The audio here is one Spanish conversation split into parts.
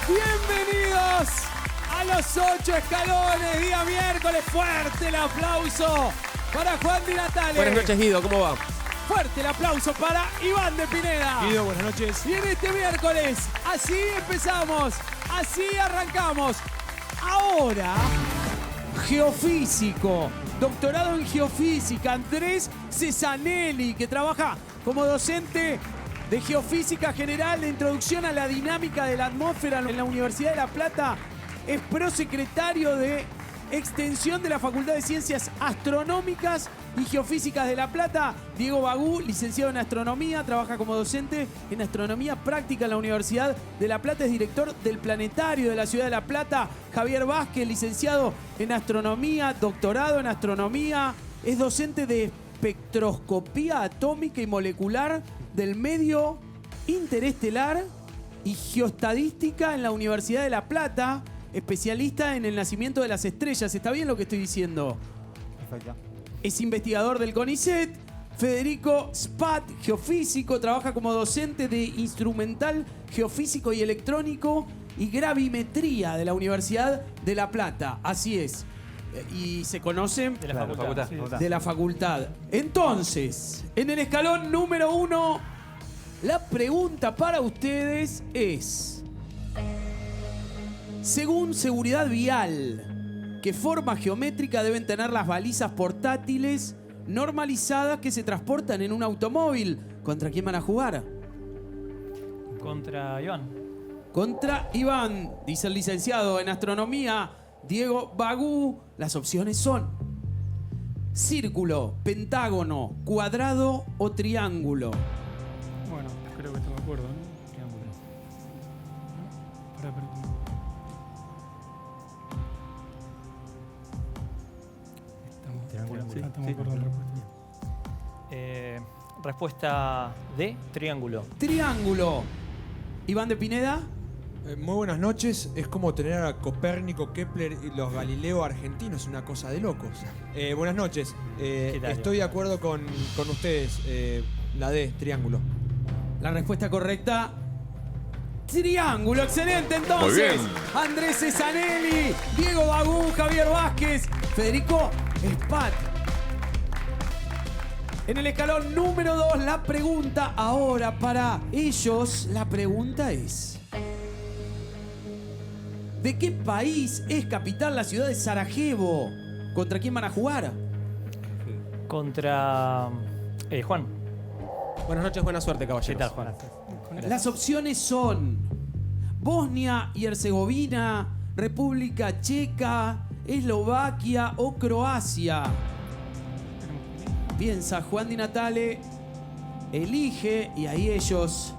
Bienvenidos a los 8 escalones, día miércoles. Fuerte el aplauso para Juan Di Natale. Buenas noches, Guido, ¿cómo va? Fuerte el aplauso para Iván de Pineda. Guido, buenas noches. Y en este miércoles, así empezamos, así arrancamos. Ahora, geofísico, doctorado en geofísica, Andrés Cesanelli, que trabaja como docente de Geofísica General de Introducción a la Dinámica de la Atmósfera en la Universidad de La Plata. Es prosecretario de Extensión de la Facultad de Ciencias Astronómicas y Geofísicas de La Plata. Diego Bagú, licenciado en Astronomía, trabaja como docente en Astronomía Práctica en la Universidad de La Plata. Es director del Planetario de la Ciudad de La Plata. Javier Vázquez, licenciado en Astronomía, doctorado en Astronomía. Es docente de Espectroscopía Atómica y Molecular del Medio Interestelar y Geostadística en la Universidad de La Plata. Especialista en el nacimiento de las estrellas. ¿Está bien lo que estoy diciendo? Perfecto. Es investigador del CONICET. Federico Spat, geofísico, trabaja como docente de instrumental geofísico y electrónico y gravimetría de la Universidad de La Plata. Así es. Y se conocen De la facultad. de la facultad. Entonces, en el escalón número 1, la pregunta para ustedes es: según Seguridad Vial, ¿qué forma geométrica deben tener las balizas portátiles normalizadas que se transportan en un automóvil? ¿Contra quién van a jugar? Contra Iván. Contra Iván, dice el licenciado en Astronomía Diego Bagú. Las opciones son círculo, pentágono, cuadrado o triángulo. Bueno, creo que estoy de acuerdo, ¿no? Triángulo. Para. Estamos de acuerdo en la respuesta. Respuesta D, triángulo. Triángulo. Iván de Pineda. Muy buenas noches. Es como tener a Copérnico, Kepler y los Galileo argentinos, una cosa de locos. Buenas noches. tal? Estoy de acuerdo con ustedes. La D, triángulo. La respuesta correcta: triángulo. Excelente, entonces. Muy bien. Andrés Cesanelli, Diego Bagú, Javier Vázquez, Federico Spat. En el escalón número 2, la pregunta ahora para ellos. La pregunta es: ¿de qué país es capital la ciudad de Sarajevo? ¿Contra quién van a jugar? Contra Juan. Buenas noches, buena suerte, ¿Qué caballeros. tal, Juan? Las opciones son Bosnia y Herzegovina, República Checa, Eslovaquia o Croacia. Piensa Juan Di Natale, elige y ahí ellos.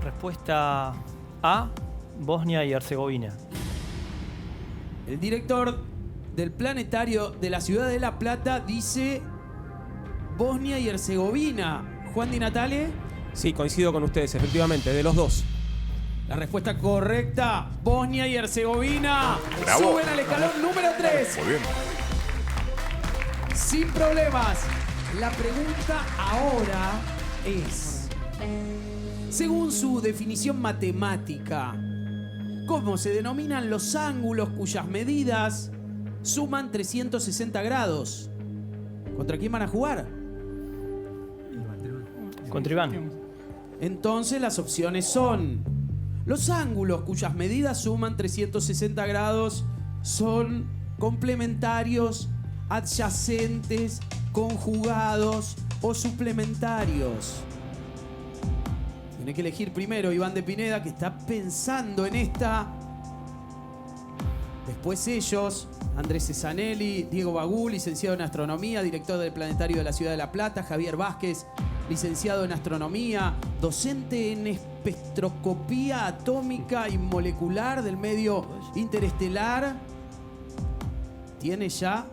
Respuesta A, Bosnia y Herzegovina. El director del Planetario de la Ciudad de La Plata dice Bosnia y Herzegovina. Juan Di Natale. Sí, coincido con ustedes, efectivamente, de los dos. La respuesta correcta, Bosnia y Herzegovina. Bravo. Suben al escalón número 3. Muy bien. Sin problemas. La pregunta ahora es: según su definición matemática, ¿cómo se denominan los ángulos cuyas medidas suman 360 grados? ¿Contra quién van a jugar? Contra Iván. Entonces las opciones son: los ángulos cuyas medidas suman 360 grados son complementarios, adyacentes, conjugados o suplementarios. Tiene que elegir primero Iván de Pineda, que está pensando en esta. Después ellos, Andrés Cesanelli, Diego Bagú, licenciado en Astronomía, director del Planetario de la Ciudad de La Plata, Javier Vázquez, licenciado en Astronomía, docente en Espectroscopía Atómica y Molecular del Medio Interestelar. Tiene ya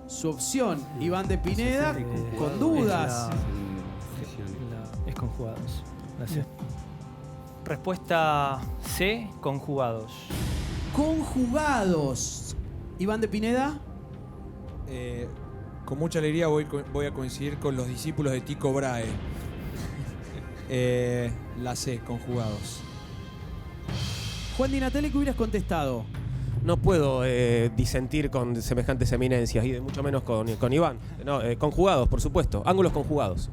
su opción. Iván de Pineda, con dudas. Es conjugados. La C. Respuesta C, conjugados. Conjugados. Iván de Pineda. Con mucha alegría voy a coincidir con los discípulos de Tycho Brahe. La C, conjugados. Juan Di Natale, ¿qué hubieras contestado? No puedo disentir con semejantes eminencias y mucho menos con Iván. No, conjugados, por supuesto. Ángulos conjugados.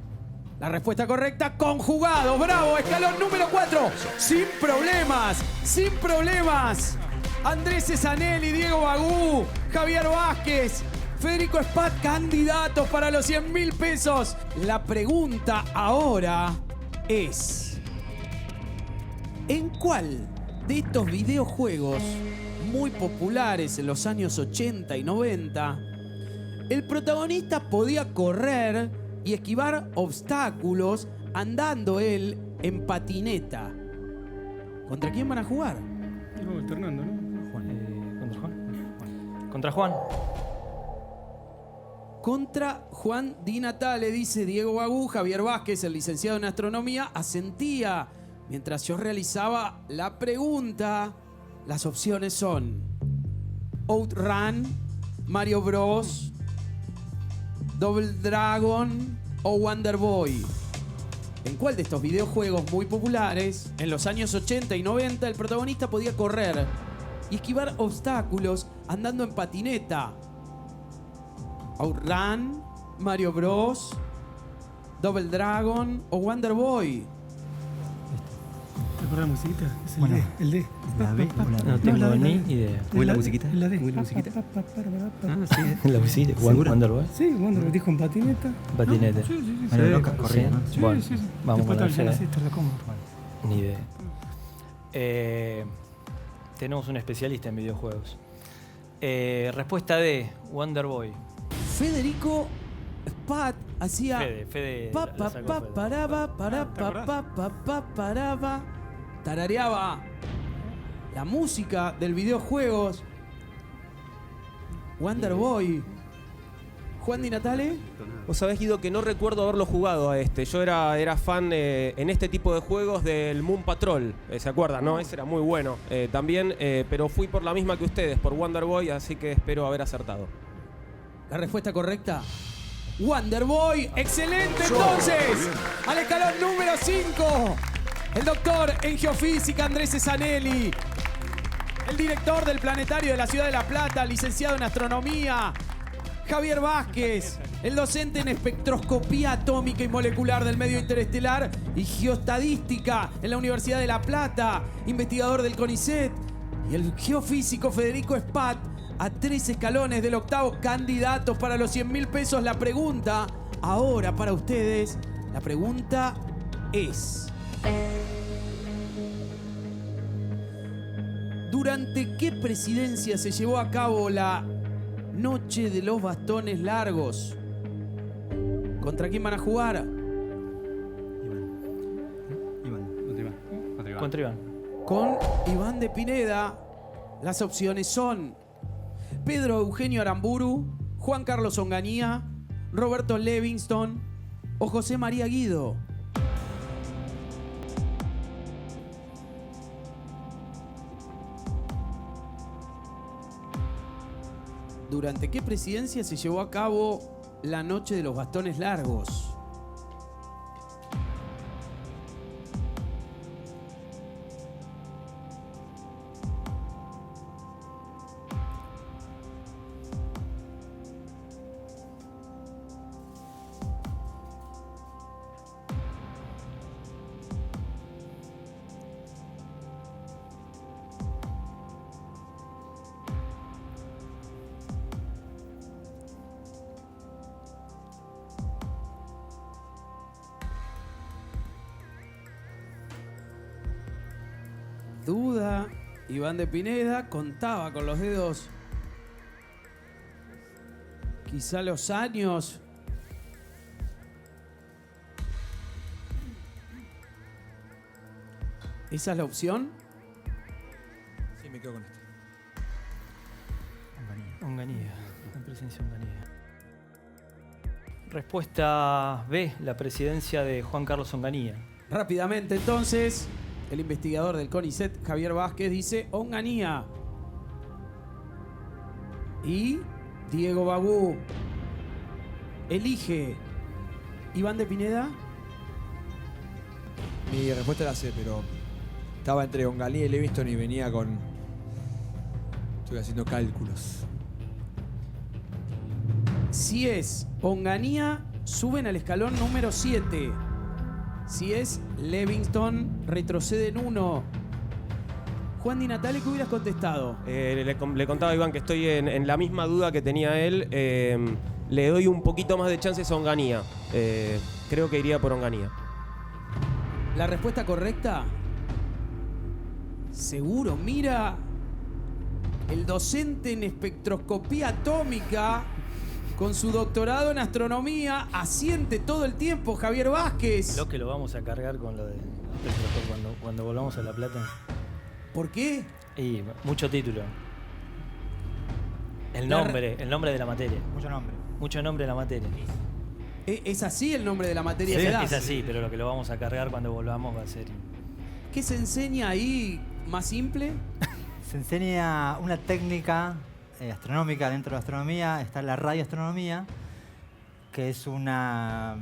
La respuesta correcta, conjugados. ¡Bravo! Escalón número 4. Sin problemas. Sin problemas. Andrés Cesanelli, Diego Bagú, Javier Vázquez, Federico Spat, candidatos para los 100.000 pesos. La pregunta ahora es: ¿en cuál de estos videojuegos muy populares en los años 80 y 90 el protagonista podía correr y esquivar obstáculos andando él en patineta? ¿Contra quién van a jugar? Alternando, ¿no? ¿Contra Juan? Contra Juan. Contra Juan Di Natale, dice Diego Bagú. Javier Vázquez, el licenciado en astronomía, asentía mientras yo realizaba la pregunta. Las opciones son Outrun, Mario Bros, Double Dragon o Wonder Boy. ¿En cuál de estos videojuegos muy populares en los años 80 y 90 el protagonista podía correr y esquivar obstáculos andando en patineta? Outrun, Mario Bros, Double Dragon o Wonder Boy. ¿Te acuerdas la musiquita? Es el Bueno, D. El D. ¿La B o la D? No tengo ni idea. ¿Fue la musiquita? Es la D. ¿Fue la musiquita? Ah, sí. La visita. ¿Segura? Wonder Boy. Sí, Wonder lo dijo en patineta. Patinete. Sí, sí, sí. Mario Bros Sí, corría, ¿no? sí. Bueno, sí, sí. vamos Después con está el la C. Genesis, te la como. Ni idea. Tenemos un especialista en videojuegos. Respuesta D, Wonder Boy. Federico Spat hacía Fede. pa la pa sacó pa Fede. paraba para pa pa pa pa paraba, tarareaba la música del videojuegos Wonder Boy. Juan Di Natale. Vos sabés, Guido, que no recuerdo haberlo jugado a este. Yo era fan en este tipo de juegos del Moon Patrol. ¿Se acuerdan, no? Ese era muy bueno también, pero fui por la misma que ustedes, por Wonder Boy, así que espero haber acertado. La respuesta correcta, Wonder Boy. Excelente, entonces. Al escalón número 5, el doctor en geofísica Andrés Cesanelli, el director del planetario de la Ciudad de La Plata, licenciado en astronomía Javier Vázquez, el docente en espectroscopía atómica y molecular del medio interestelar y geostadística en la Universidad de La Plata, investigador del CONICET, y el geofísico Federico Spat, a 3 escalones del octavo, candidatos para los 100.000 pesos. La pregunta ahora para ustedes, la pregunta es: ¿durante qué presidencia se llevó a cabo la Noche de los Bastones Largos? ¿Contra quién van a jugar? Iván. Contra Iván. Con Iván de Pineda. Las opciones son Pedro Eugenio Aramburu, Juan Carlos Onganía, Roberto Levingston o José María Guido. ¿Durante qué presidencia se llevó a cabo la Noche de los Bastones Largos? Duda. Iván de Pineda contaba con los dedos. Quizá los años. ¿Esa es la opción? Sí, me quedo con este. Onganía. La presidencia Onganía. Respuesta B, la presidencia de Juan Carlos Onganía. Rápidamente entonces, el investigador del CONICET, Javier Vázquez, dice Onganía. Y Diego Bagú elige Iván de Pineda. Mi respuesta era C, pero Estaba entre Onganía y Livingston y venía con... Estoy haciendo cálculos. Si es Onganía, suben al escalón número 7. Si es Livingston, retroceden 1. Juan Di Natale, ¿qué hubieras contestado? Le contaba a Iván que estoy en la misma duda que tenía él. Le doy un poquito más de chances a Onganía. Creo que iría por Onganía. La respuesta correcta. Seguro, mira. El docente en espectroscopía atómica con su doctorado en astronomía asiente todo el tiempo, Javier Vázquez. Lo que lo vamos a cargar con lo de cuando volvamos a La Plata. ¿Por qué? Y mucho título. El nombre de la materia. Mucho nombre. Mucho nombre de la materia. ¿Es así el nombre de la materia Sí, que das? es así, pero lo que lo vamos a cargar cuando volvamos va a ser... ¿Qué se enseña ahí más simple? Se enseña una técnica astronómica dentro de la astronomía. Está la radioastronomía, que es una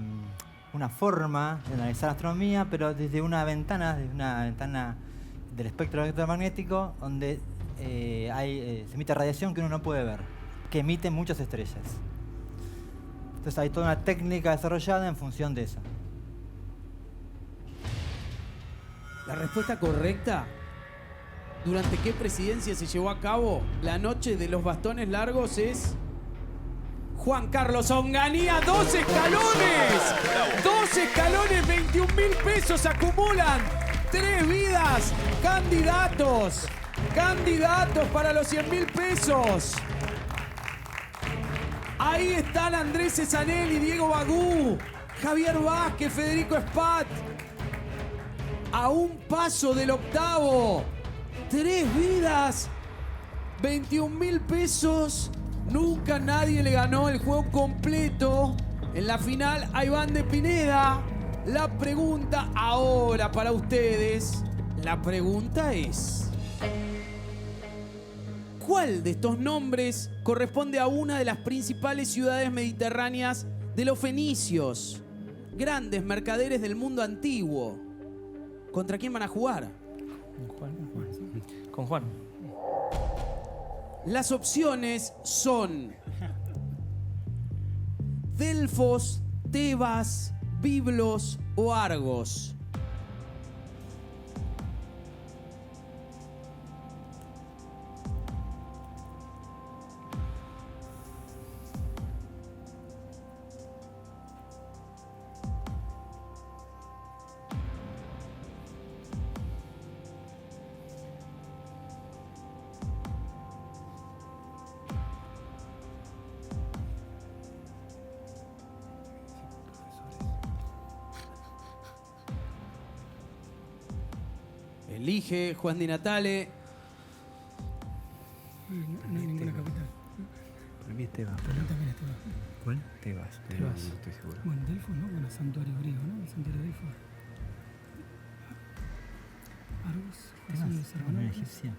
forma de analizar astronomía, pero desde una ventana del espectro electromagnético, donde se emite radiación que uno no puede ver, que emiten muchas estrellas. Entonces hay toda una técnica desarrollada en función de eso. La respuesta correcta. ¿Durante qué presidencia se llevó a cabo la noche de los bastones largos? Es Juan Carlos Onganía. 2 escalones. 2 escalones, 21.000 pesos acumulan. 3 vidas. Candidatos. Candidatos para los 100.000 pesos. Ahí están Andrés Cesanelli, Diego Bagú, Javier Vázquez, Federico Spat. A un paso del octavo. 3 vidas. 21.000 pesos. Nunca nadie le ganó el juego completo. En la final a Iván de Pineda. La pregunta ahora para ustedes. La pregunta es: ¿cuál de estos nombres corresponde a una de las principales ciudades mediterráneas de los fenicios? Grandes mercaderes del mundo antiguo. ¿Contra quién van a jugar? Con Juan. Las opciones son Delfos, Tebas, Biblos o Argos. Elige Juan Di Natale. No hay ninguna capital. Para mí es Tebas. Para mí también es Tebas. ¿Cuál? Tebas. Tebas. No estoy seguro. Bueno, Delfos, ¿no? Bueno, santuario griego, ¿no? El santuario de Delfos. Argos, es un Tebas, una egipcia.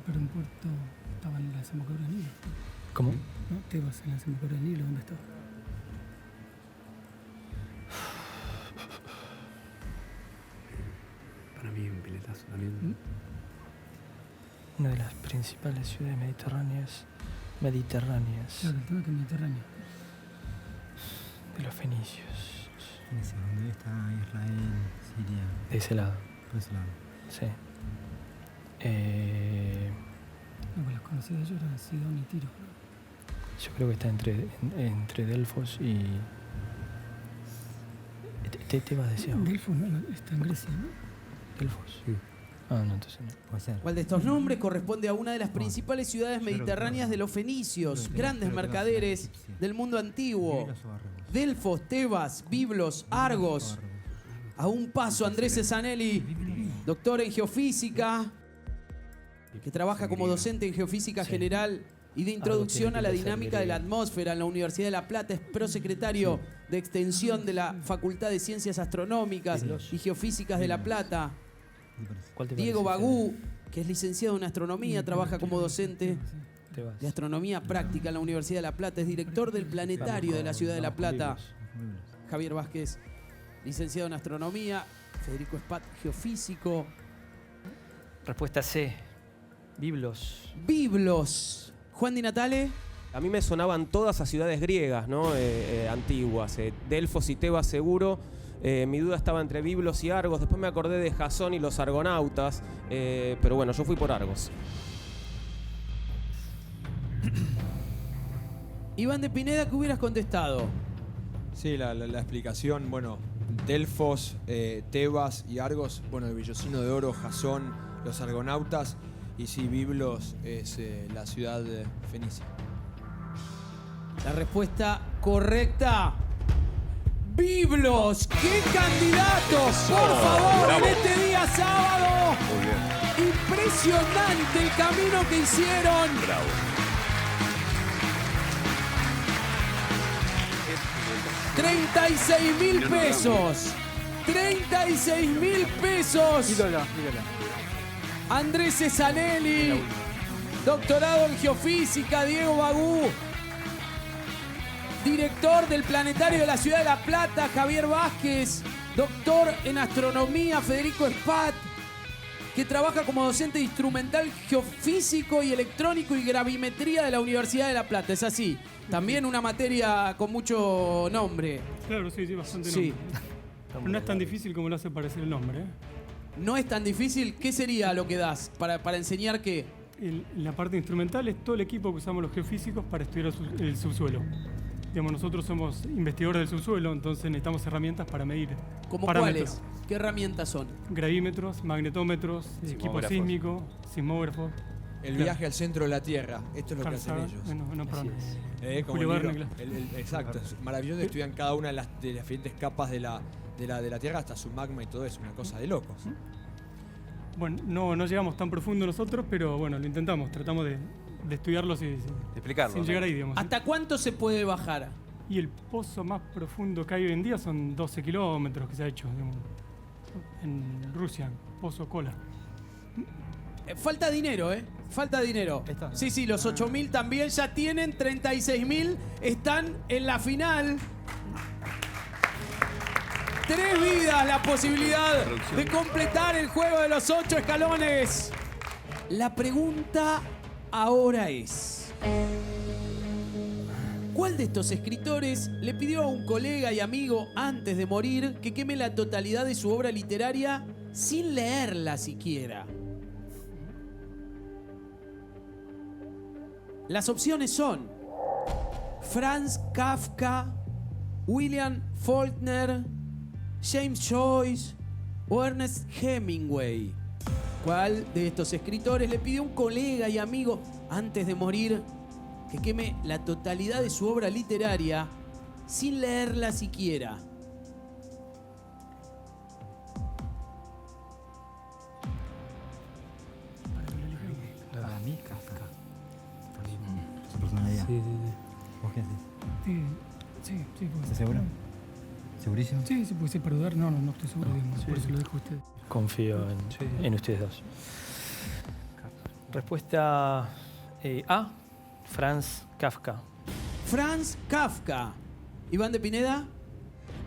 pero en Puerto estaba en la desembocadura del Nilo. ¿Cómo? ¿No? Tebas en la desembocadura del Nilo, ¿dónde estaba? Para mí un piletazo también. Una de las principales ciudades mediterráneas. Claro, el tema es que es Mediterráneo. De los fenicios. Ese, donde está Israel, Siria, De ese lado. por ese lado. Sí. No, pues las conocidas de ellos eran Sidón y Tiro. Yo creo que está entre Delfos y... Tebas decía. Delfos, ¿no? Está en Grecia, ¿no? Delfos. Sí. Ah, no, entonces no. Puede ser. ¿Cuál de estos nombres corresponde a una de las principales ciudades mediterráneas de los fenicios? Grandes mercaderes del mundo antiguo. Biblos o Argos. Delfos, Tebas, Biblos, Argos. A un paso, Andrés Cesanelli, doctor en geofísica, que trabaja como docente en geofísica general y de introducción a la dinámica de la atmósfera en la Universidad de La Plata. Es prosecretario de extensión de la Facultad de Ciencias Astronómicas y Geofísicas de La Plata. ¿Cuál te Diego parece, Bagú, que es licenciado en astronomía, trabaja como docente Fede? Tebas. de astronomía práctica en la Universidad de La Plata, es director del planetario de la ciudad de La Plata. Biblos. Javier Vázquez, licenciado en astronomía, Federico Spat, geofísico. Respuesta C. Biblos. Biblos. Juan Di Natale. A mí me sonaban todas a ciudades griegas, ¿no? Antiguas. Delfos y Tebas seguro. Mi duda estaba entre Biblos y Argos. Después me acordé de Jasón y los argonautas. Pero bueno, yo fui por Argos. Iván de Pineda, ¿qué hubieras contestado? Sí, la explicación, bueno, Delfos, Tebas y Argos, bueno, el Vellocino de Oro, Jasón, los argonautas, y sí, Biblos es la ciudad de Fenicia. La respuesta correcta. Biblos, qué candidatos, por favor, en este día sábado. Muy bien. Impresionante el camino que hicieron. Bravo. 36.000 pesos. 36.000 pesos. Ídola. Andrés Cesanelli, doctorado en geofísica. Diego Bagú, director del Planetario de la Ciudad de La Plata. Javier Vázquez, doctor en astronomía. Federico Spat, que trabaja como docente instrumental geofísico y electrónico y gravimetría de la Universidad de La Plata. Es así. También una materia con mucho nombre. Claro, sí, bastante Sí. nombre. Pero no es tan difícil como lo hace parecer el nombre. No es tan difícil. ¿Qué sería lo que das para enseñar qué? La parte instrumental es todo el equipo que usamos los geofísicos para estudiar el subsuelo. Digamos, nosotros somos investigadores del subsuelo, entonces necesitamos herramientas para medir ¿Cómo parámetros. cuáles? ¿Qué herramientas son? Gravímetros, magnetómetros, equipo Sismógrafos. sísmico, sismógrafos. El viaje al centro de la Tierra, esto es lo que hacen calzada. ellos. Bueno, perdón. Como Julio el libro. Verne, Exacto, es maravilloso, estudian cada una de las diferentes capas de la Tierra, hasta su magma y todo eso, una cosa de locos. Bueno, no llegamos tan profundo nosotros, pero bueno, lo intentamos. Tratamos de estudiarlos De explicarlo. sin ¿no? llegar ahí, digamos. ¿sí? ¿Hasta cuánto se puede bajar? Y el pozo más profundo que hay hoy en día son 12 kilómetros que se ha hecho, digamos, en Rusia, Pozo Kola. Falta dinero, ¿eh? Falta dinero. Esto. Sí, los 8.000 también ya tienen, 36.000 están en la final. 3 vidas la posibilidad de completar el juego de los 8 escalones. La pregunta ahora es: ¿cuál de estos escritores le pidió a un colega y amigo antes de morir que queme la totalidad de su obra literaria sin leerla siquiera? Las opciones son Franz Kafka, William Faulkner, James Joyce o Ernest Hemingway. ¿Cuál de estos escritores le pidió a un colega y amigo antes de morir que queme la totalidad de su obra literaria sin leerla siquiera? Para mí, Kafka. Su personalidad. Sí. ¿Vos qué decís? Sí, puede ¿Estás seguro? ¿Segurísimo? Sí, puede ser para dudar. No estoy seguro, digamos, por eso lo dejo a usted. Confío en ustedes dos. Respuesta A, Franz Kafka. Franz Kafka. Iván de Pineda.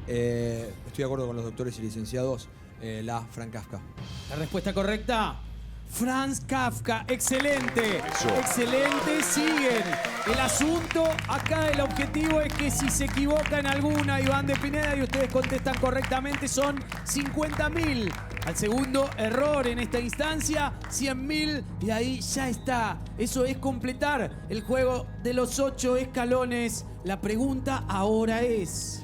Estoy de acuerdo con los doctores y licenciados, la Franz Kafka. La respuesta correcta, Franz Kafka. Excelente, excelente. Siguen. El asunto acá, el objetivo es que si se equivoca en alguna, Iván de Pineda, y ustedes contestan correctamente, son 50.000. Al segundo error en esta instancia, 100.000, y ahí ya está. Eso es completar el juego de los 8 escalones. La pregunta ahora es: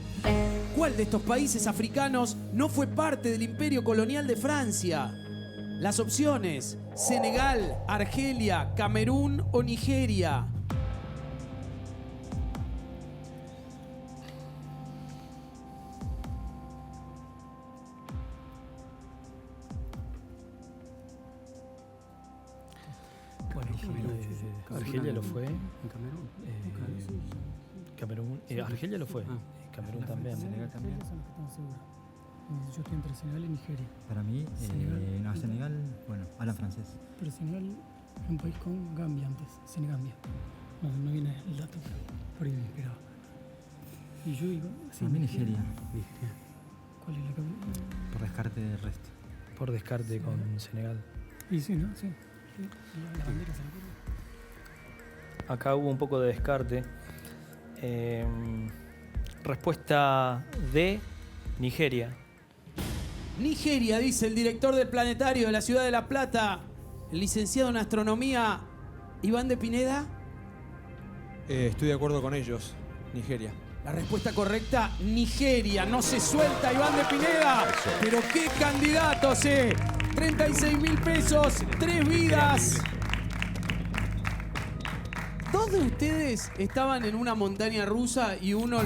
¿cuál de estos países africanos no fue parte del imperio colonial de Francia? Las opciones: Senegal, Argelia, Camerún o Nigeria. Bueno, Argelia lo fue. ¿En Camerún? Camerún. Argelia lo fue. Camerún también. Senegal también. Son los que estamos seguros. Yo estoy entre Senegal y Nigeria. Para mí, Senegal. no, Senegal, bueno, hablan francés. Pero Senegal es un país con Gambia antes. Senegambia. No viene el dato, pero por ahí me inspiraba. Y yo iba. Para mí, Nigeria. ¿Cuál es la capital? Por descarte del resto. Por descarte con Senegal. Y sí, ¿no? Sí. La bandera se la acuerda. Acá hubo un poco de descarte. Respuesta D, Nigeria. Nigeria, dice el director del planetario de la ciudad de La Plata, el licenciado en astronomía Iván de Pineda. Estoy de acuerdo con ellos. Nigeria. La respuesta correcta, Nigeria. No se suelta Iván de Pineda. Pero qué candidatos, 36.000 pesos, 3 vidas. Dos de ustedes estaban en una montaña rusa y uno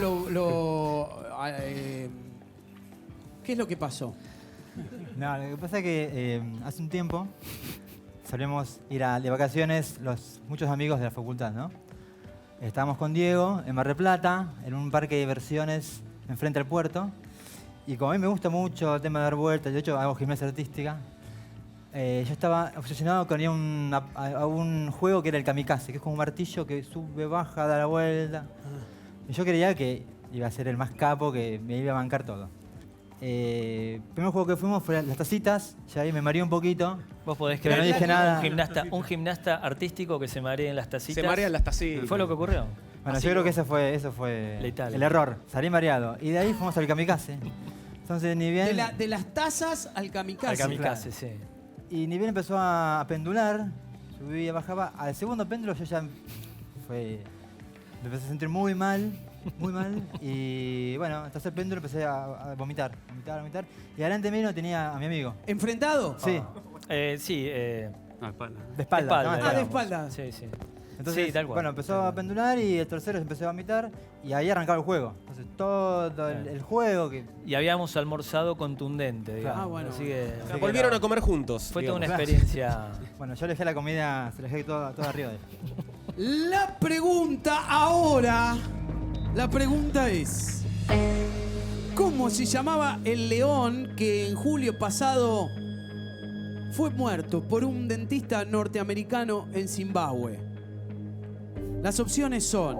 ¿qué es lo que pasó? No, lo que pasa es que hace un tiempo solemos ir de vacaciones muchos amigos de la facultad, ¿no? Estábamos con Diego en Mar del Plata, en un parque de diversiones enfrente al puerto. Y como a mí me gusta mucho el tema de dar vueltas, de hecho hago gimnasia artística, yo estaba obsesionado con ir a un juego que era el kamikaze, que es como un martillo que sube, baja, da la vuelta. Y yo creía que iba a ser el más capo, que me iba a bancar todo. El primer juego que fuimos fue las tacitas, ya ahí me mareé un poquito. Vos podés Pero creer no dije nada. Un gimnasta artístico que se maree en las tacitas. Se marean las tacitas. Fue lo que ocurrió. Bueno, Así yo creo no. que eso fue Letal. el error. Salí mareado. Y de ahí fuimos al kamikaze. Entonces ni bien... De las tazas al kamikaze. Al kamikaze, sí. Y ni bien empezó a pendular, subía, bajaba. Al segundo péndulo yo ya me empecé a sentir muy mal. Y bueno, al tercer péndulo empecé a vomitar. Y adelante mío tenía a mi amigo. ¿Enfrentado? Sí, Sí, No, espalda. de espalda. ¿no? de digamos. espalda. Sí, sí. Entonces, Sí, tal cual. bueno, empezó a pendular y el tercero se empezó a vomitar y ahí arrancaba el juego. Entonces todo el juego que... Y habíamos almorzado contundente, digamos. Ah, bueno. Así que Así que Volvieron no. a comer juntos. fue toda una digamos. experiencia. Bueno, yo le dejé la comida, se la dejé todo arriba de él. La pregunta ahora, la pregunta es, ¿cómo se llamaba el león que en julio pasado fue muerto por un dentista norteamericano en Zimbabue? Las opciones son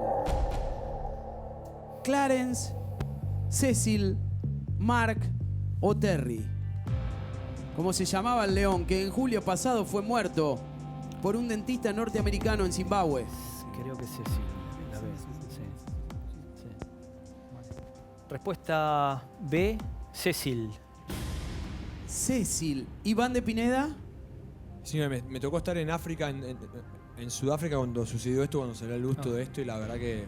Clarence, Cecil, Mark o Terry. ¿Cómo se llamaba el león que en julio pasado fue muerto por un dentista norteamericano en Zimbabue? Creo que Cecil. La B. Sí. Respuesta B, Cecil. Cecil. ¿Iván de Pineda? Sí, me tocó estar en África, en Sudáfrica cuando sucedió esto, cuando salió a luz todo esto, y la verdad que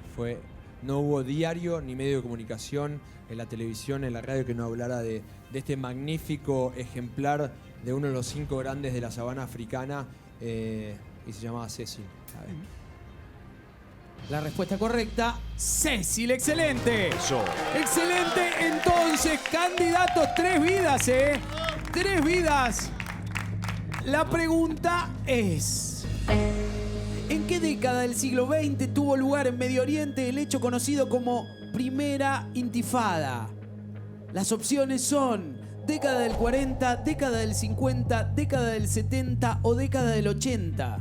no hubo diario ni medio de comunicación en la televisión, en la radio, que no hablara de este magnífico ejemplar de uno de los 5 grandes de la sabana africana, y se llamaba Cecil. A ver. La respuesta correcta, Cecil. ¡Excelente! ¡Excelente! Entonces, candidatos, 3 vidas, 3 vidas. La pregunta es, ¿en qué década del siglo XX tuvo lugar en Medio Oriente el hecho conocido como Primera Intifada? Las opciones son década del 40, década del 50, década del 70 o década del 80.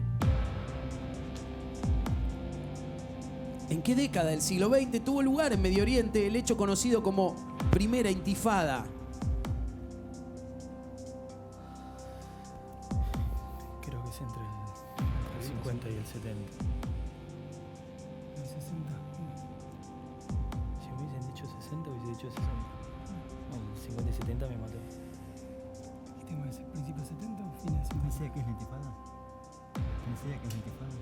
¿En qué década del siglo XX tuvo lugar en Medio Oriente el hecho conocido como Primera Intifada? Creo que es entre el 50 y el 70. El 60. Si hubiesen dicho 60, hubiese dicho 60. Bueno, 50 y 70 me mató. ¿Qué tengo ese? ¿Principio 70 o fin de 50? ¿Me decía que es la intifada? ¿Me decía que es la intifada?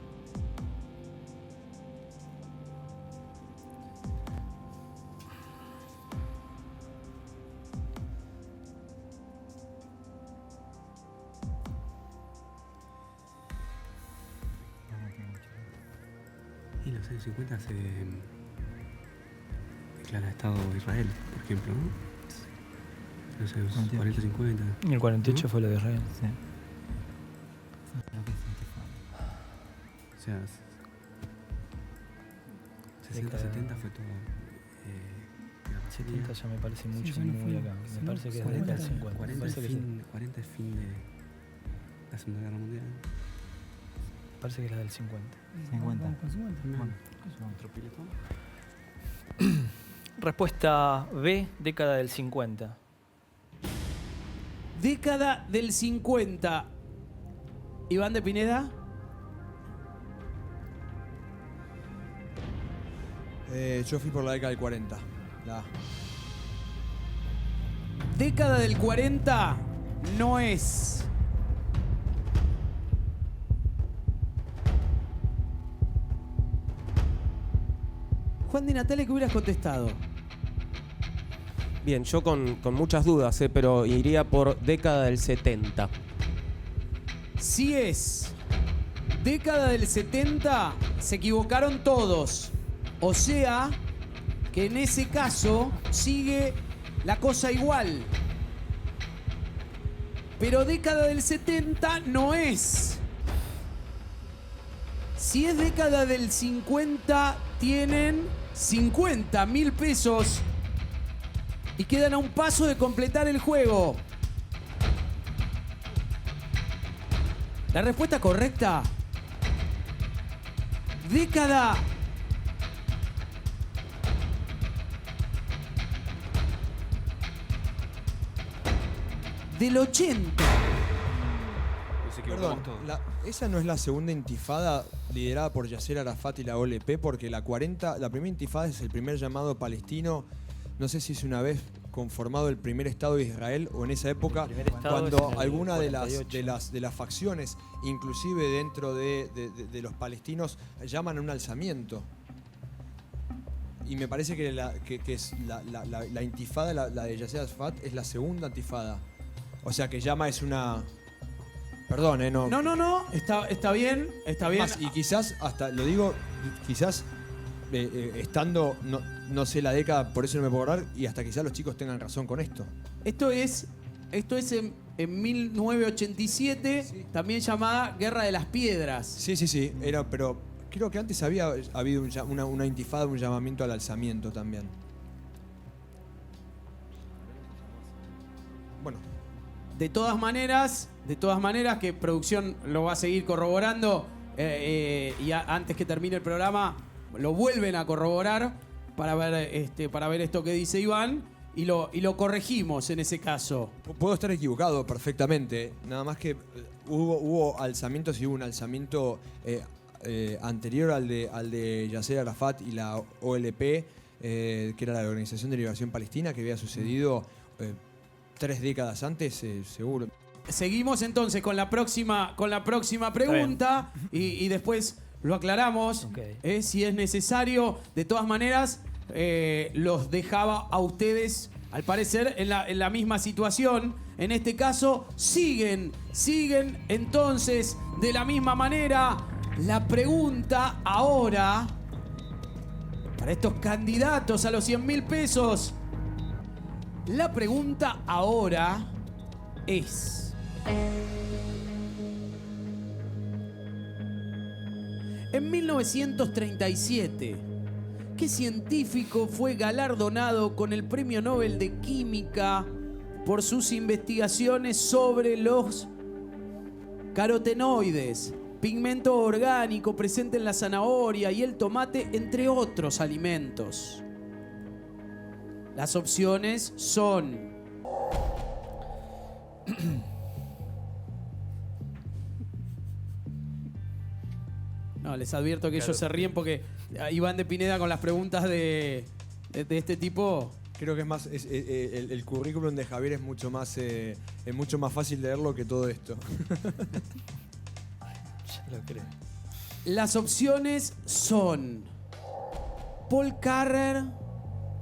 Y en los años 50 se declara Estado de Israel, por ejemplo, ¿no? En los años 40, 50. Y el 48 fue lo de Israel. Sí. Lo que es intifada. O sea, 60, Década. 70 fue todo. 70 ya me parece mucho, Sí, muy fue- acá. sí, Me parece que es 40, década del 50. Me 40 parece es que es- fin, 40 es fin de la Segunda Guerra Mundial. parece que es la del 50. 50. Vamos con 50. Bueno, Otro piloto. Respuesta B, década del 50. Década del 50. Iván de Pineda. Yo fui por la década del 40. La A. Década del 40 no es. Juan Di Natale, ¿qué hubieras contestado? Bien, yo con muchas dudas, pero iría por década del 70. Si es década del 70, se equivocaron todos. O sea, que en ese caso sigue la cosa igual. Pero década del 70 no es. Si es década del 50, tienen 50.000 pesos y quedan a un paso de completar el juego. La respuesta correcta: década del 80. Perdón, esa no es la segunda intifada liderada por Yasser Arafat y la OLP, porque la primera intifada es el primer llamado palestino, no sé si es una vez conformado el primer Estado de Israel o en esa época, cuando alguna de las facciones, inclusive dentro de los palestinos, llaman a un alzamiento. Y me parece que es la intifada, la de Yasser Arafat, es la segunda intifada. O sea que llama es una... Perdón, no. No. Está bien, está bien. Más, y quizás, hasta lo digo, quizás estando, no sé la década, por eso no me puedo acordar, y hasta quizás los chicos tengan razón con esto. Esto es en 1987, sí. También llamada Guerra de las Piedras. Sí, pero creo que antes había habido una intifada, un llamamiento al alzamiento también. Bueno. De todas maneras, que producción lo va a seguir corroborando y antes que termine el programa lo vuelven a corroborar para ver esto que dice Iván y lo corregimos en ese caso. Puedo estar equivocado perfectamente, nada más que hubo alzamientos y hubo un alzamiento anterior al de Yasser Arafat y la OLP, que era la Organización de Liberación Palestina, que había sucedido 3 décadas antes, seguro. Seguimos entonces con la próxima pregunta y después lo aclaramos, okay. Si es necesario. De todas maneras, los dejaba a ustedes, al parecer, en la misma situación. En este caso, siguen entonces de la misma manera. La pregunta ahora, para estos candidatos a los 100.000 pesos, la pregunta ahora es: en 1937, ¿qué científico fue galardonado con el Premio Nobel de Química por sus investigaciones sobre los carotenoides, pigmento orgánico presente en la zanahoria y el tomate, entre otros alimentos? Las opciones son... No, les advierto que ellos se ríen porque Iván de Pineda con las preguntas de este tipo... Creo que es más el currículum de Javier es mucho más fácil leerlo que todo esto. Ya lo creo. Las opciones son Paul Carrer,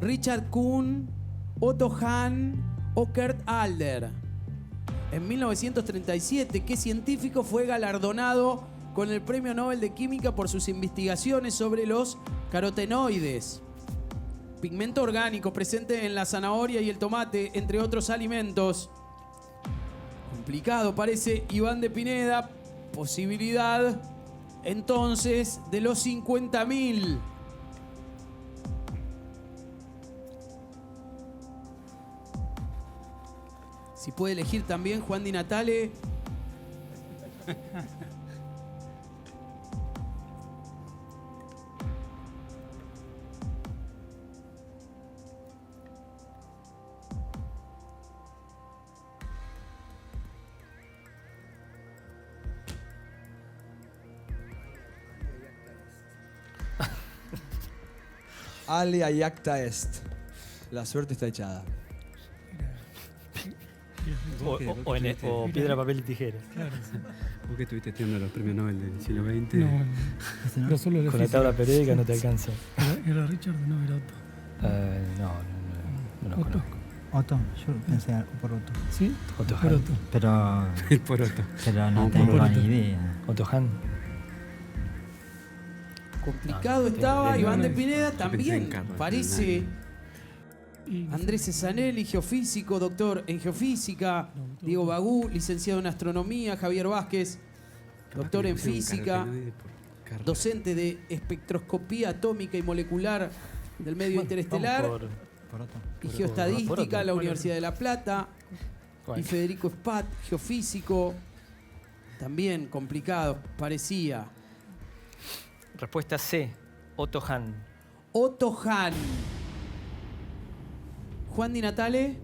Richard Kuhn, Otto Hahn o Kurt Alder. En 1937, ¿qué científico fue galardonado con el Premio Nobel de Química por sus investigaciones sobre los carotenoides, pigmento orgánico presente en la zanahoria y el tomate, entre otros alimentos? Complicado parece, Iván de Pineda. Posibilidad entonces de los 50.000. Si puede elegir también Juan Di Natale. Ale ayacta est. La suerte está echada. O piedra, papel y tijera. Claro. Vos que estuviste estudiando los premios Nobel del siglo XX. No, pero solo la Con la física. tabla periódica no te alcanza. ¿Era Richard o no era Otto? No lo Otto. conozco. Otto, yo pensé por Otto. ¿Sí? Otto Por Hahn. Otto. Pero, El poroto. pero no Un tengo poroto. ni idea. Otto Hahn. Complicado estaba. bien. Iván de Pineda pensé en también. Carlos, Parece. Y Andrés Cesanelli, geofísico, doctor en geofísica. Diego Bagú, licenciado en astronomía. Javier Vázquez, doctor en física. Docente de espectroscopía atómica y molecular del medio interestelar Vamos Por Otto. y geoestadística por en la Universidad de La Plata. por- Y Federico Spat, geofísico. También complicado, parecía. Respuesta C. Otto Hahn. Otto Hahn. Juan Di Natale.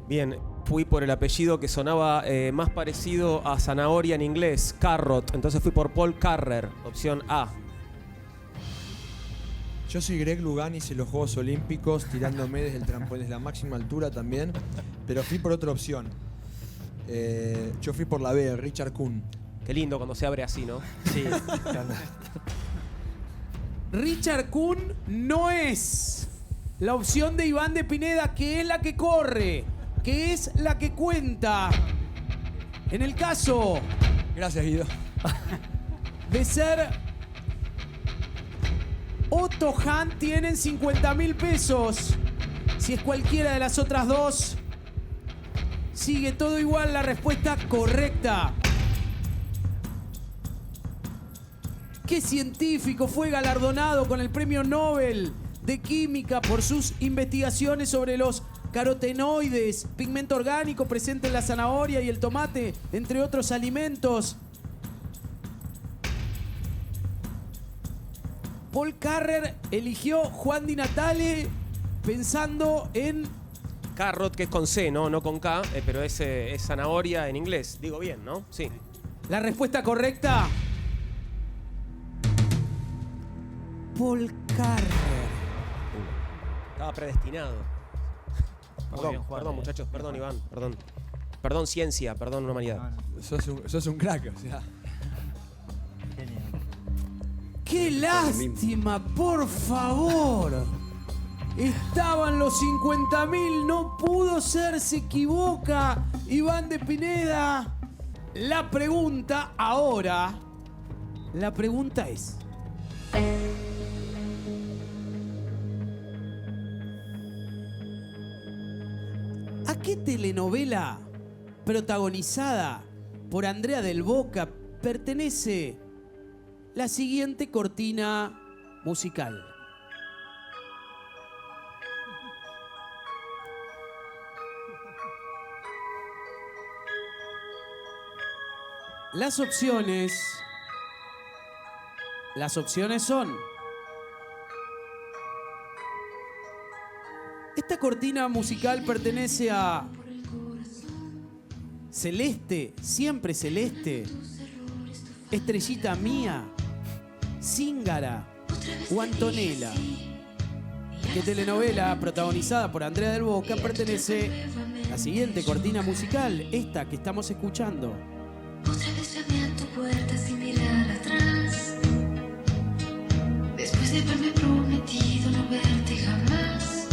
Bien, fui por el apellido que sonaba más parecido a zanahoria en inglés, carrot. Entonces fui por Paul Carrer, opción A. Yo soy Greg Lugani, hice los Juegos Olímpicos tirándome desde el trampolín, desde la máxima altura también, pero fui por otra opción. Yo fui por la B, Richard Kuhn. Qué lindo cuando se abre así, ¿no? Sí. Richard Kuhn no es la opción de Iván de Pineda, que es la que corre, que es la que cuenta. En el caso Gracias, Guido. de ser Otto Hahn, tienen 50.000 pesos. Si es cualquiera de las otras dos, sigue todo igual, la respuesta correcta. ¿Qué científico fue galardonado con el Premio Nobel de Química por sus investigaciones sobre los carotenoides, pigmento orgánico presente en la zanahoria y el tomate, entre otros alimentos? Paul Carrer eligió Juan Di Natale pensando en... Carrot, que es con C, no con K, pero es zanahoria en inglés. Digo bien, ¿no? Sí. La respuesta correcta. Paul Carrer. Estaba predestinado. Perdón, bien, Juan, perdón, muchachos, perdón, Iván, perdón. Perdón, ciencia, perdón, humanidad. Sos un crack, o sea. Genial. ¡Qué lástima, por favor! Estaban los 50.000, no pudo ser, se equivoca Iván de Pineda. La pregunta ahora, la pregunta es... ¿A qué telenovela protagonizada por Andrea del Boca pertenece la siguiente cortina musical? Las opciones son... Esta cortina musical pertenece a Celeste, siempre Celeste, Estrellita Mía, Zíngara o Antonella. ¿Qué telenovela protagonizada por Andrea del Boca pertenece a la siguiente cortina musical, esta que estamos escuchando? Otra vez llamé a tu puerta sin mirar atrás. Después de haberme prometido no verte jamás.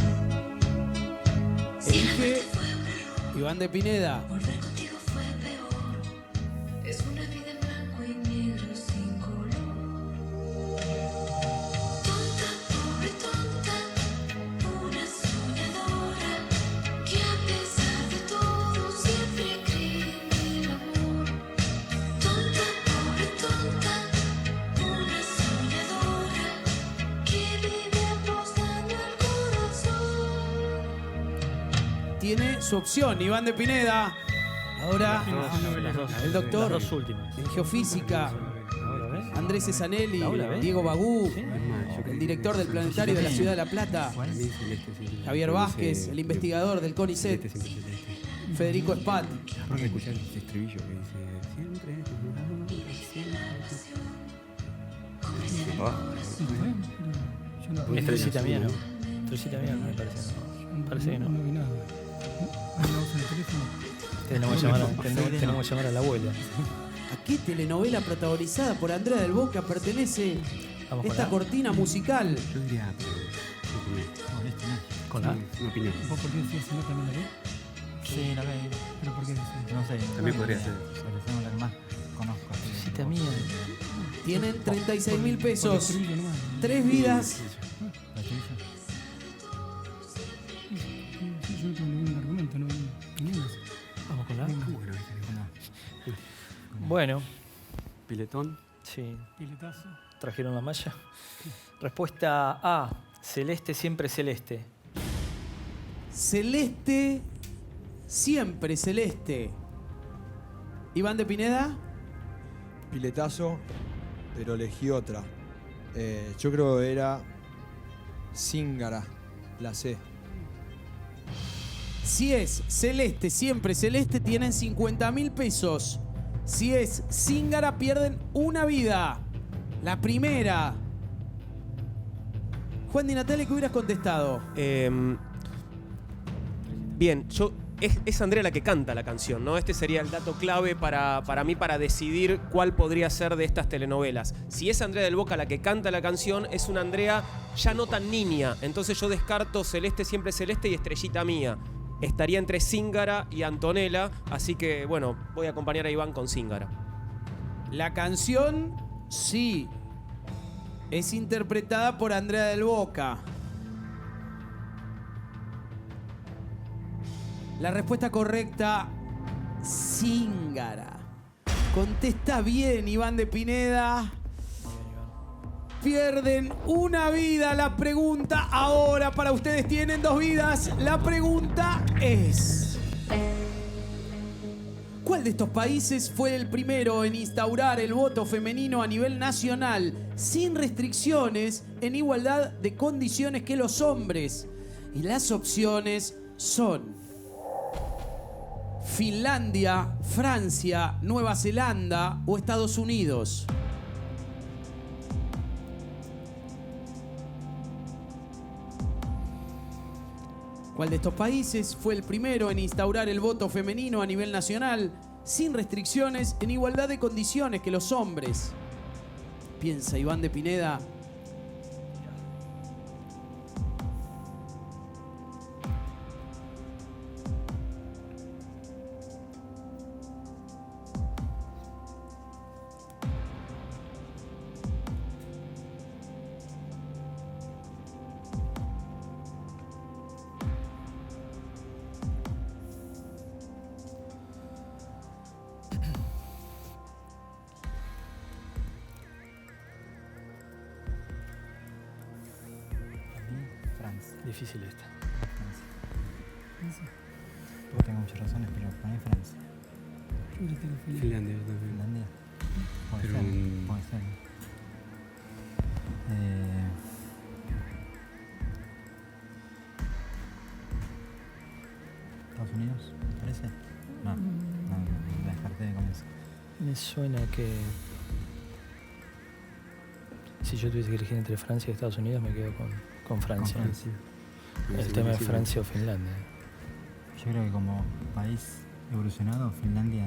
Elige Iván de Pineda. Volver contigo fue peor. Es una vida en blanco y negro sin color. Tonta, pobre tonta, una soñadora que a pesar de todo siempre cree en el amor. Tonta, pobre tonta, una soñadora que vive apostando al corazón. Tiene su opción, Iván de Pineda. Ahora, el doctor Las dos últimas. en geofísica, Andrés Cesanelli, ¿La ves? Diego Bagú, Es más, yo creo el que- director del planetario de la Ciudad de La Plata, Para mí celeste, sí. Javier Pero no Vázquez, sé, el investigador del CONICET, celeste, siempre celeste. Federico Spat. Aparte de escuchar ese estribillo que dice siempre, siempre. Yo no podía. Estrellita mía, ¿no? Estrellita mía, no me parece. No. Parece que no. No vi nada. ¿No la usa en el teléfono? Tenemos que llamar a la abuela. ¿A qué telenovela protagonizada por Andrea del Boca pertenece Vamos con esta la- cortina musical? Yo diría, pero no conmigo. Con la... Una opinión. ¿Vos por qué decías si no también la ves? Sí, la veo. ¿Pero por qué decís? No sé. También podría ser. Pero es la que más conozco. así que Estrellita tipo, mía. Tienen 36.000 Por pesos. el estribillo nomás. 3 vidas. ¿la estribillo? Sí, yo no tengo ningún argumento, no opiniones. Vamos con la... Venga, ¿Cómo que no viste? Bueno, Piletón. sí. piletazo. Trajeron la malla. Respuesta A. Celeste, siempre celeste. Celeste, siempre celeste. Iván de Pineda. Piletazo, pero elegí otra. Yo creo que era Zingara, la C. Si es celeste, siempre celeste, tienen 50.000 pesos. Si es Zingara, pierden una vida. La primera. Juan Di Natale, ¿qué hubieras contestado? Bien, es Andrea la que canta la canción, ¿no? Este sería el dato clave para mí para decidir cuál podría ser de estas telenovelas. Si es Andrea del Boca la que canta la canción, es una Andrea ya no tan niña. Entonces yo descarto Celeste, siempre celeste y Estrellita mía. Estaría entre Zingara y Antonella, así que bueno, voy a acompañar a Iván con Zingara. La canción, sí, es interpretada por Andrea del Boca. La respuesta correcta, Zingara. Contesta bien, Iván de Pineda. Pierden una vida. La pregunta ahora para ustedes, tienen 2 vidas. La pregunta es: ¿cuál de estos países fue el primero en instaurar el voto femenino a nivel nacional sin restricciones, en igualdad de condiciones que los hombres? Y las opciones son Finlandia, Francia, Nueva Zelanda o Estados Unidos. ¿Cuál de estos países fue el primero en instaurar el voto femenino a nivel nacional sin restricciones, en igualdad de condiciones que los hombres? Piensa, Iván de Pineda. Francia. Difícil esta. Francia. Yo tengo muchas razones, pero para mí Francia. Yo hubiera tirado Finlandia. Finlandia yo también. Finlandia. Puede Pero, ser. mm, Puede ser. ¿Estados Unidos? ¿Me parece? No, la descarté con eso. Me suena que... Si yo tuviese que elegir entre Francia y Estados Unidos, me quedo con Francia. Con Francia. El tema de Francia o Finlandia. Yo creo que como país evolucionado, Finlandia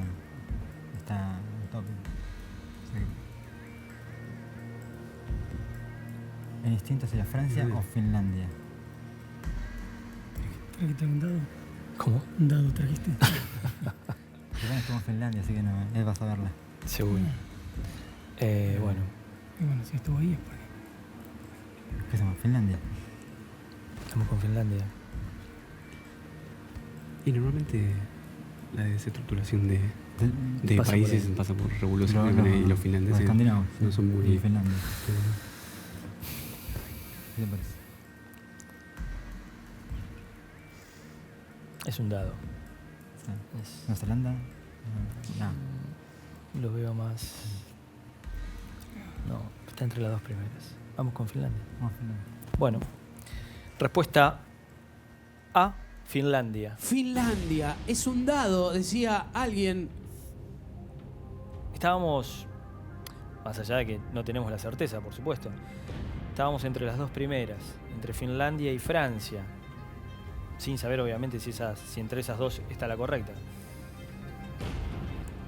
está en top. Sí. El instinto sería Francia o Finlandia. ¿Trajiste un dado? ¿Cómo? ¿Un dado trajiste? Yo estuvo en Finlandia, así que no, él vas a verla. Seguro. Bueno, Y bueno, si estuvo ahí es porque... ¿Qué se llama? Finlandia. estamos con Finlandia. Y normalmente la desestructuración de Pasa por países ahí. pasa por revoluciones y los finlandeses escandinavos no son muy... y Finlandia. ¿Qué te parece? Es un dado. Sí. Es- ¿Nueva Zelanda? No. Lo veo más... No, está entre las dos primeras. Vamos con Finlandia. Vamos a Finlandia. Bueno, respuesta A, Finlandia. Finlandia es un dado, decía alguien. Estábamos, más allá de que no tenemos la certeza, por supuesto, estábamos entre las dos primeras, entre Finlandia y Francia, sin saber obviamente si entre esas dos está la correcta.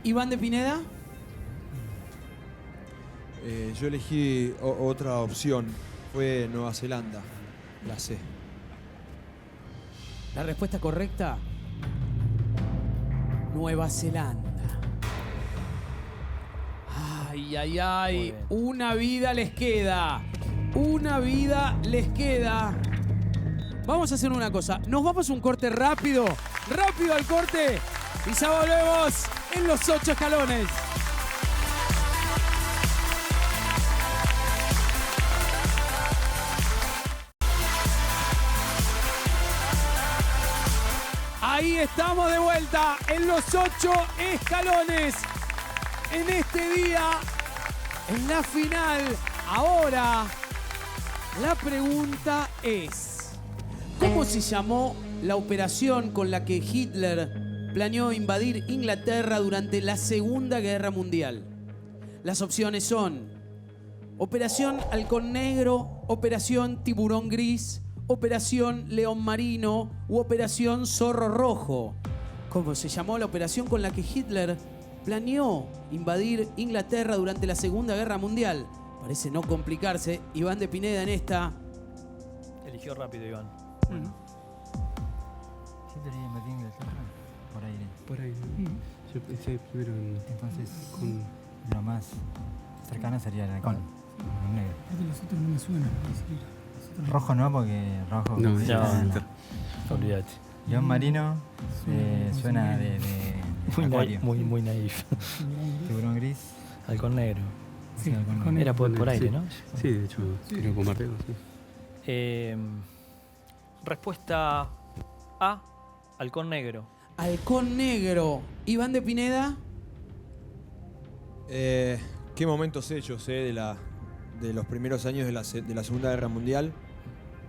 Iván de Pineda. Yo elegí otra opción, fue Nueva Zelanda, la C. La respuesta correcta, Nueva Zelanda. Ay, ay, ay. Una vida les queda. Una vida les queda. Vamos a hacer una cosa. Nos vamos a un corte rápido. Rápido al corte. Y ya volvemos en los 8 escalones. Ahí estamos de vuelta en los 8 escalones. En este día, en la final. Ahora, la pregunta es, ¿cómo se llamó la operación con la que Hitler planeó invadir Inglaterra durante la Segunda Guerra Mundial? Las opciones son Operación Halcón Negro, Operación Tiburón Gris, Operación León Marino u Operación Zorro Rojo. ¿Cómo se llamó la operación con la que Hitler planeó invadir Inglaterra durante la Segunda Guerra Mundial? Parece no complicarse. Iván de Pineda en esta. Eligió rápido, Iván. ¿Hitler invadió Inglaterra? Por ahí. Por ahí. Yo pensé primero en... Entonces, con... lo más cercano sería el halcón negro. Los otros no me suenan. Rojo no, porque rojo... No, sí, Olvídate. León marino suena de acuario. Muy naif. Tiburón gris. Halcón negro. Sí, halcón negro. Era por aire, ¿no? Sí, de hecho, creo con Mateo. Sí. Respuesta A, halcón negro. Halcón Negro. Iván de Pineda. Qué momentos hechos de los primeros años de la Segunda Guerra Mundial.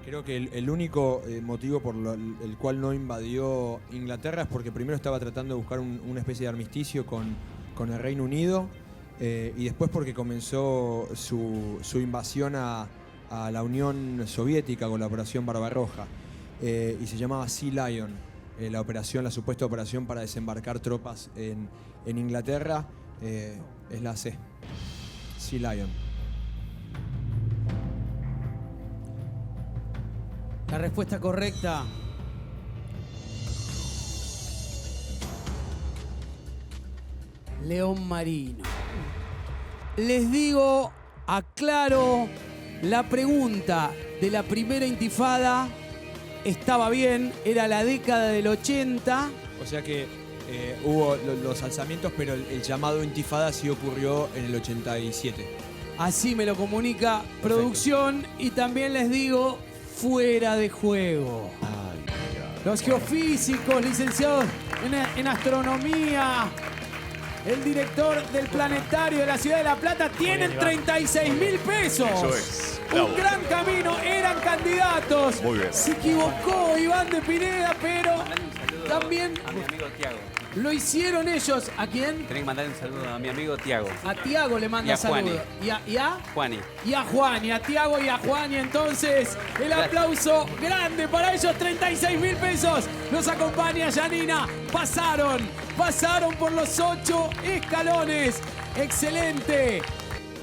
Creo que el único motivo por el cual no invadió Inglaterra es porque primero estaba tratando de buscar una especie de armisticio con el Reino Unido y después porque comenzó su invasión a la Unión Soviética con la Operación Barbarroja y se llamaba Sea Lion, la supuesta operación para desembarcar tropas en Inglaterra. Es la C, Sea Lion. La respuesta correcta. León Marino. Les digo, aclaro, la pregunta de la primera intifada estaba bien, era la década del 80. O sea que hubo los alzamientos, pero el llamado intifada sí ocurrió en el 87. Así me lo comunica producción y también les digo, fuera de juego. Los geofísicos, licenciados en astronomía, el director del planetario de la Ciudad de La Plata, tienen 36.000 pesos. Eso es. Un gran camino, eran candidatos. Muy bien. Se equivocó Iván de Pineda, pero también A mi amigo Tiago. lo hicieron ellos. ¿A quién? Tenés que mandar un saludo a mi amigo Tiago. A Tiago le manda Y a Juani. saludos. ¿Y a? Juani. Y a Juan, y a Tiago y a Juan, y entonces el aplauso grande para ellos, 36.000 pesos. Los acompaña Janina. Pasaron por los 8 escalones. Excelente.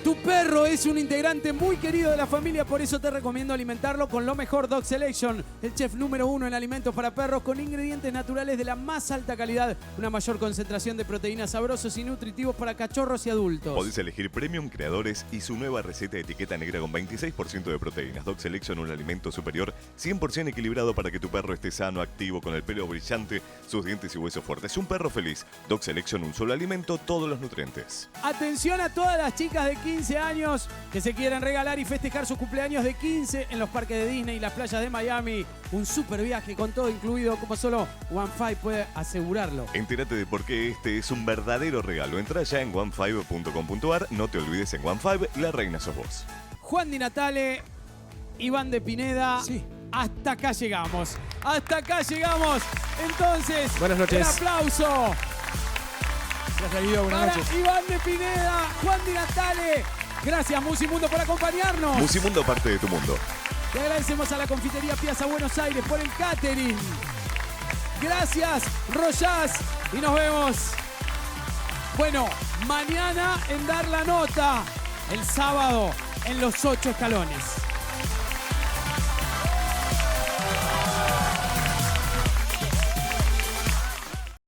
Tu perro es un integrante muy querido de la familia, por eso te recomiendo alimentarlo con lo mejor Dog Selection, el chef número 1 en alimentos para perros con ingredientes naturales de la más alta calidad, una mayor concentración de proteínas sabrosos y nutritivos para cachorros y adultos. Podés elegir Premium Creadores y su nueva receta de etiqueta negra con 26% de proteínas. Dog Selection, un alimento superior 100% equilibrado para que tu perro esté sano, activo, con el pelo brillante, sus dientes y huesos fuertes. Un perro feliz. Dog Selection, un solo alimento, todos los nutrientes. Atención a todas las chicas de 15 años que se quieren regalar y festejar sus cumpleaños de 15 en los parques de Disney y las playas de Miami. Un super viaje con todo incluido, como solo OneFive puede asegurarlo. Entérate de por qué este es un verdadero regalo. Entra ya en onefive.com.ar. No te olvides, en OneFive, la reina sos vos. Juan Di Natale, Iván de Pineda. Sí. Hasta acá llegamos. Hasta acá llegamos. Entonces, Buenas noches. un aplauso Gracias, Guido. Buenas para noches. Iván de Pineda, Juan Di Natale Gracias, Musimundo, por acompañarnos. Musimundo, parte de tu mundo. Le agradecemos a la Confitería Piazza Buenos Aires por el catering. Gracias, Rojas. Y nos vemos. Bueno, mañana en Dar la Nota. El sábado en Los 8 Escalones.